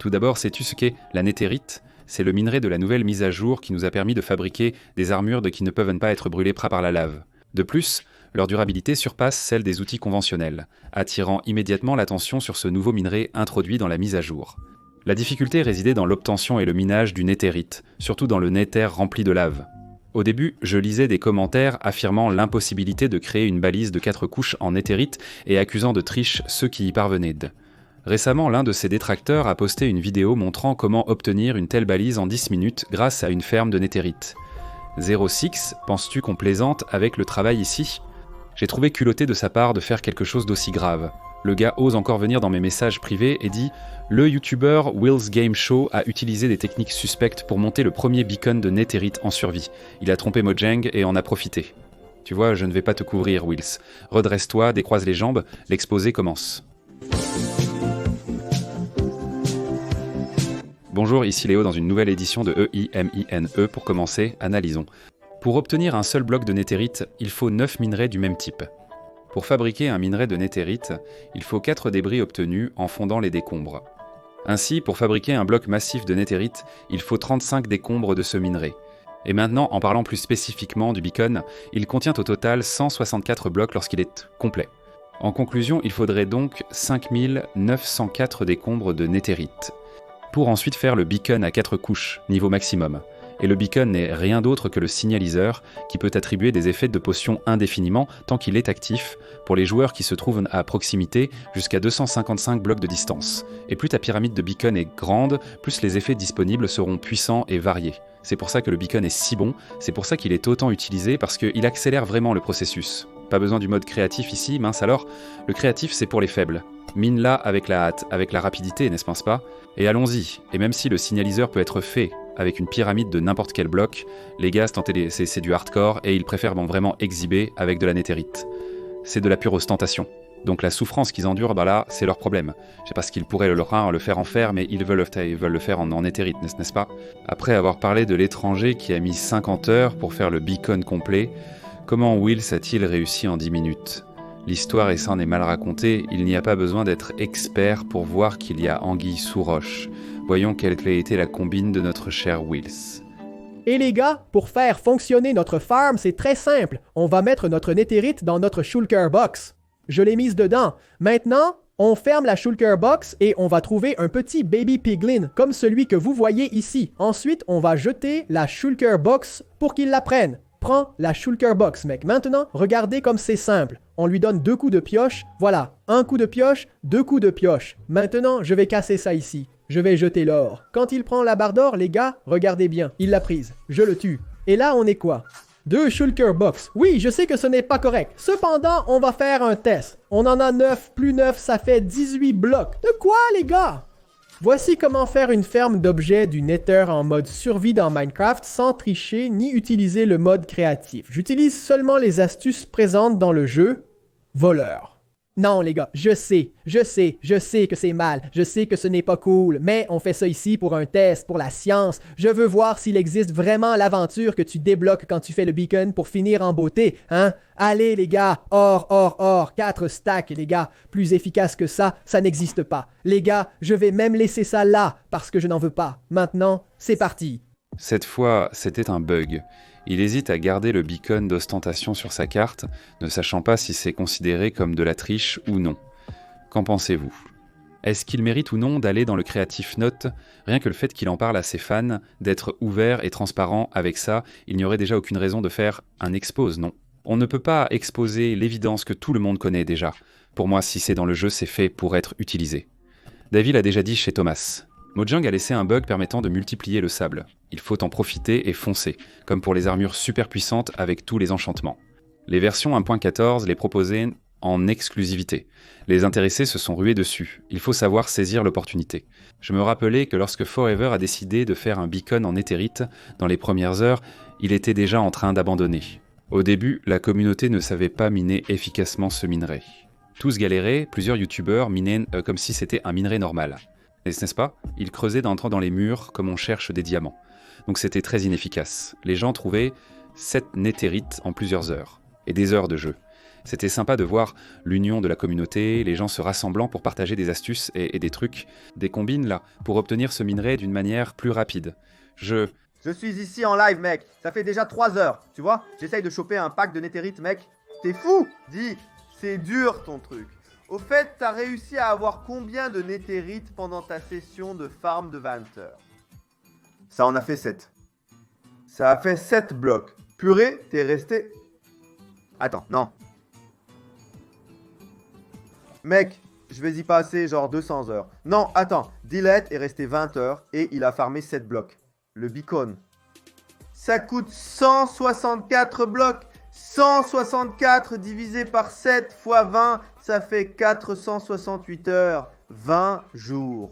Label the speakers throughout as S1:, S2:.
S1: Tout d'abord, sais-tu ce qu'est la néthérite ? C'est le minerai de la nouvelle mise à jour qui nous a permis de fabriquer des armures qui ne peuvent pas être brûlées par la lave. De plus, leur durabilité surpasse celle des outils conventionnels, attirant immédiatement l'attention sur ce nouveau minerai introduit dans la mise à jour. La difficulté résidait dans l'obtention et le minage du néthérite, surtout dans le nether rempli de lave. Au début, je lisais des commentaires affirmant l'impossibilité de créer une balise de 4 couches en néthérite et accusant de triche ceux qui y parvenaient. Récemment, l'un de ses détracteurs a posté une vidéo montrant comment obtenir une telle balise en 10 minutes grâce à une ferme de néthérite. 06, penses-tu qu'on plaisante avec le travail ici ? J'ai trouvé culotté de sa part de faire quelque chose d'aussi grave. Le gars ose encore venir dans mes messages privés et dit « Le youtubeur Will's Game Show a utilisé des techniques suspectes pour monter le premier beacon de néthérite en survie. Il a trompé Mojang et en a profité. » Tu vois, je ne vais pas te couvrir, Wills. Redresse-toi, décroise les jambes, l'exposé commence. Bonjour, ici Léo dans une nouvelle édition de EIMINE. Pour commencer, analysons. Pour obtenir un seul bloc de néthérite, il faut 9 minerais du même type. Pour fabriquer un minerai de néthérite, il faut 4 débris obtenus en fondant les décombres. Ainsi, pour fabriquer un bloc massif de néthérite, il faut 35 décombres de ce minerai. Et maintenant, en parlant plus spécifiquement du beacon, il contient au total 164 blocs lorsqu'il est complet. En conclusion, il faudrait donc 5904 décombres de néthérite. Pour ensuite faire le beacon à 4 couches, niveau maximum. Et le beacon n'est rien d'autre que le signaliseur qui peut attribuer des effets de potion indéfiniment tant qu'il est actif pour les joueurs qui se trouvent à proximité jusqu'à 255 blocs de distance. Et plus ta pyramide de beacon est grande, plus les effets disponibles seront puissants et variés. C'est pour ça que le beacon est si bon, c'est pour ça qu'il est autant utilisé parce qu'il accélère vraiment le processus. Pas besoin du mode créatif ici, mince alors, le créatif c'est pour les faibles. Mine-la avec la hâte, avec la rapidité, n'est-ce pas ? Et allons-y, et même si le signaliseur peut être fait avec une pyramide de n'importe quel bloc, les gars, c'est du hardcore et ils préfèrent vraiment exhiber avec de la néthérite. C'est de la pure ostentation. Donc la souffrance qu'ils endurent, là, c'est leur problème. Je sais pas ce qu'ils pourraient le faire en fer, mais ils veulent le faire en néthérite, n'est-ce pas ? Après avoir parlé de l'étranger qui a mis 50 heures pour faire le beacon complet, comment Wills a-t-il réussi en 10 minutes ? L'histoire est mal racontée, il n'y a pas besoin d'être expert pour voir qu'il y a anguille sous roche. Voyons quelle a été la combine de notre cher Wills.
S2: Et les gars, pour faire fonctionner notre farm, c'est très simple. On va mettre notre néthérite dans notre shulker box. Je l'ai mise dedans. Maintenant, on ferme la shulker box et on va trouver un petit baby piglin, comme celui que vous voyez ici. Ensuite, on va jeter la shulker box pour qu'il la prenne. Prends la shulker box, mec. Maintenant, regardez comme c'est simple. On lui donne 2 coups de pioche. Voilà, 1 coup de pioche, 2 coups de pioche. Maintenant, je vais casser ça ici. Je vais jeter l'or. Quand il prend la barre d'or, les gars, regardez bien. Il l'a prise. Je le tue. Et là, on est quoi ? 2 shulker box. Oui, je sais que ce n'est pas correct. Cependant, on va faire un test. On en a 9, plus 9, ça fait 18 blocs. De quoi, les gars ? Voici comment faire une ferme d'objets du Nether en mode survie dans Minecraft sans tricher ni utiliser le mode créatif. J'utilise seulement les astuces présentes dans le jeu. Voleur. Non les gars, je sais que c'est mal, je sais que ce n'est pas cool, mais on fait ça ici pour un test, pour la science. Je veux voir s'il existe vraiment l'aventure que tu débloques quand tu fais le beacon pour finir en beauté, hein? Allez les gars, or, 4 stacks les gars, plus efficace que ça n'existe pas. Les gars, je vais même laisser ça là, parce que je n'en veux pas. Maintenant, c'est parti.
S1: Cette fois, c'était un bug. Il hésite à garder le beacon d'ostentation sur sa carte, ne sachant pas si c'est considéré comme de la triche ou non. Qu'en pensez-vous ? Est-ce qu'il mérite ou non d'aller dans le Creative Note ? Rien que le fait qu'il en parle à ses fans, d'être ouvert et transparent avec ça, il n'y aurait déjà aucune raison de faire un expose, non ? On ne peut pas exposer l'évidence que tout le monde connaît déjà. Pour moi, si c'est dans le jeu, c'est fait pour être utilisé. David l'a déjà dit chez Thomas. Mojang a laissé un bug permettant de multiplier le sable. Il faut en profiter et foncer, comme pour les armures super puissantes avec tous les enchantements. Les versions 1.14 les proposaient en exclusivité. Les intéressés se sont rués dessus. Il faut savoir saisir l'opportunité. Je me rappelais que lorsque Forever a décidé de faire un beacon en néthérite, dans les premières heures, il était déjà en train d'abandonner. Au début, la communauté ne savait pas miner efficacement ce minerai. Tous galéraient, plusieurs youtubeurs minaient comme si c'était un minerai normal. N'est-ce pas ? Ils creusaient d'entrant dans les murs comme on cherche des diamants. Donc c'était très inefficace. Les gens trouvaient 7 néthérites en plusieurs heures. Et des heures de jeu. C'était sympa de voir l'union de la communauté, les gens se rassemblant pour partager des astuces et des trucs, des combines là, pour obtenir ce minerai d'une manière plus rapide.
S3: Je suis ici en live, mec. Ça fait déjà 3 heures, tu vois. J'essaye de choper un pack de netherite, mec. T'es fou? Dis, c'est dur ton truc. Au fait, t'as réussi à avoir combien de netherite pendant ta session de farm de 20 heures? Ça en a fait 7. Ça a fait 7 blocs. Purée, t'es resté... Attends, non. Mec, je vais y passer genre 200 heures. Non, attends. Dilette est resté 20 heures et il a farmé 7 blocs. Le beacon. Ça coûte 164 blocs. 164 divisé par 7 fois 20, ça fait 468 heures. 20 jours.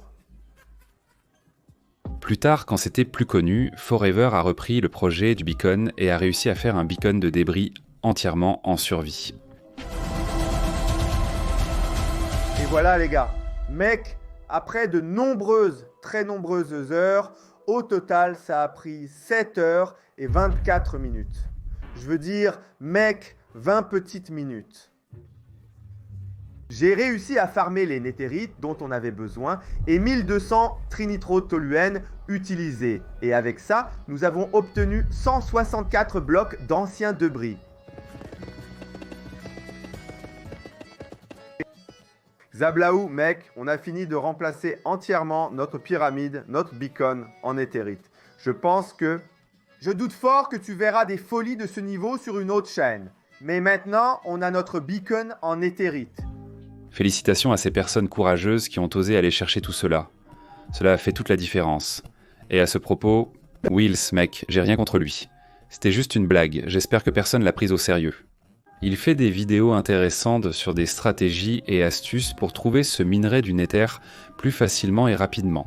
S1: Plus tard, quand c'était plus connu, Forever a repris le projet du beacon et a réussi à faire un beacon de débris entièrement en survie.
S3: Et voilà les gars, mec, après de nombreuses, très nombreuses heures, au total ça a pris 7 heures et 24 minutes. Je veux dire, mec, 20 petites minutes. J'ai réussi à farmer les néthérites dont on avait besoin et 1200 trinitrotoluènes utilisés. Et avec ça, nous avons obtenu 164 blocs d'anciens débris. Zablaou, mec, on a fini de remplacer entièrement notre pyramide, notre beacon en néthérite. Je pense que... Je doute fort que tu verras des folies de ce niveau sur une autre chaîne. Mais maintenant, on a notre beacon en néthérite.
S1: Félicitations à ces personnes courageuses qui ont osé aller chercher tout cela. Cela a fait toute la différence. Et à ce propos, Wills, mec, j'ai rien contre lui. C'était juste une blague, j'espère que personne l'a prise au sérieux. Il fait des vidéos intéressantes sur des stratégies et astuces pour trouver ce minerai du Nether plus facilement et rapidement.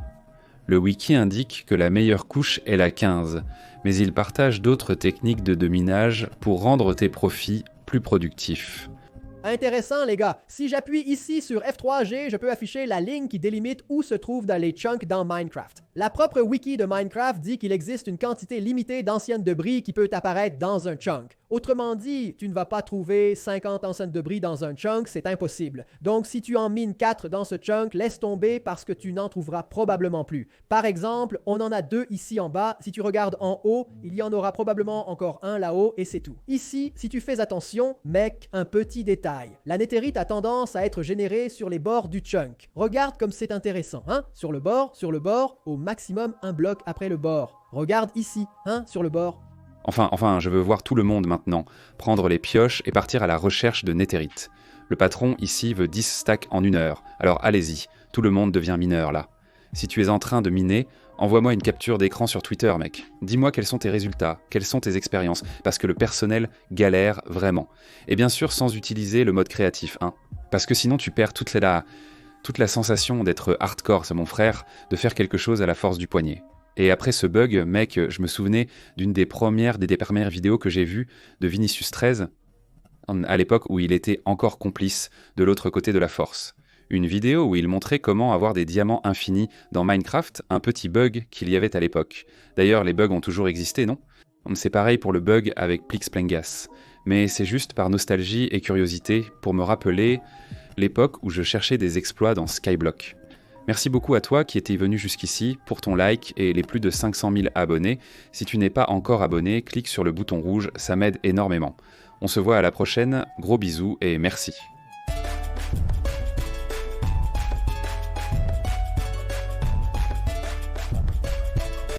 S1: Le wiki indique que la meilleure couche est la 15, mais il partage d'autres techniques de minage pour rendre tes profits plus productifs.
S2: Intéressant les gars, si j'appuie ici sur F3G, je peux afficher la ligne qui délimite où se trouvent les chunks dans Minecraft. La propre wiki de Minecraft dit qu'il existe une quantité limitée d'anciennes débris qui peut apparaître dans un chunk. Autrement dit, tu ne vas pas trouver 50 anciennes débris dans un chunk, c'est impossible. Donc si tu en mines 4 dans ce chunk, laisse tomber parce que tu n'en trouveras probablement plus. Par exemple, on en a 2 ici en bas, si tu regardes en haut, il y en aura probablement encore un là-haut et c'est tout. Ici, si tu fais attention, mec, un petit détail. La néthérite a tendance à être générée sur les bords du chunk. Regarde comme c'est intéressant, hein? Sur le bord, au maximum un bloc après le bord. Regarde ici, hein? Sur le bord.
S1: Enfin, je veux voir tout le monde maintenant, prendre les pioches et partir à la recherche de néthérite. Le patron ici veut 10 stacks en 1 heure, alors allez-y, tout le monde devient mineur là. Si tu es en train de miner, envoie-moi une capture d'écran sur Twitter, mec. Dis-moi quels sont tes résultats, quelles sont tes expériences, parce que le personnel galère vraiment. Et bien sûr sans utiliser le mode créatif, hein. Parce que sinon tu perds toute la sensation d'être hardcore, c'est mon frère, de faire quelque chose à la force du poignet. Et après ce bug, mec, je me souvenais d'une des premières vidéos que j'ai vues de Vinicius 13, à l'époque où il était encore complice de l'autre côté de la force. Une vidéo où il montrait comment avoir des diamants infinis dans Minecraft, un petit bug qu'il y avait à l'époque. D'ailleurs, les bugs ont toujours existé, non? C'est pareil pour le bug avec Plixplengas. Mais c'est juste par nostalgie et curiosité pour me rappeler l'époque où je cherchais des exploits dans Skyblock. Merci beaucoup à toi qui étais venu jusqu'ici pour ton like et les plus de 500 000 abonnés. Si tu n'es pas encore abonné, clique sur le bouton rouge, ça m'aide énormément. On se voit à la prochaine, gros bisous et merci.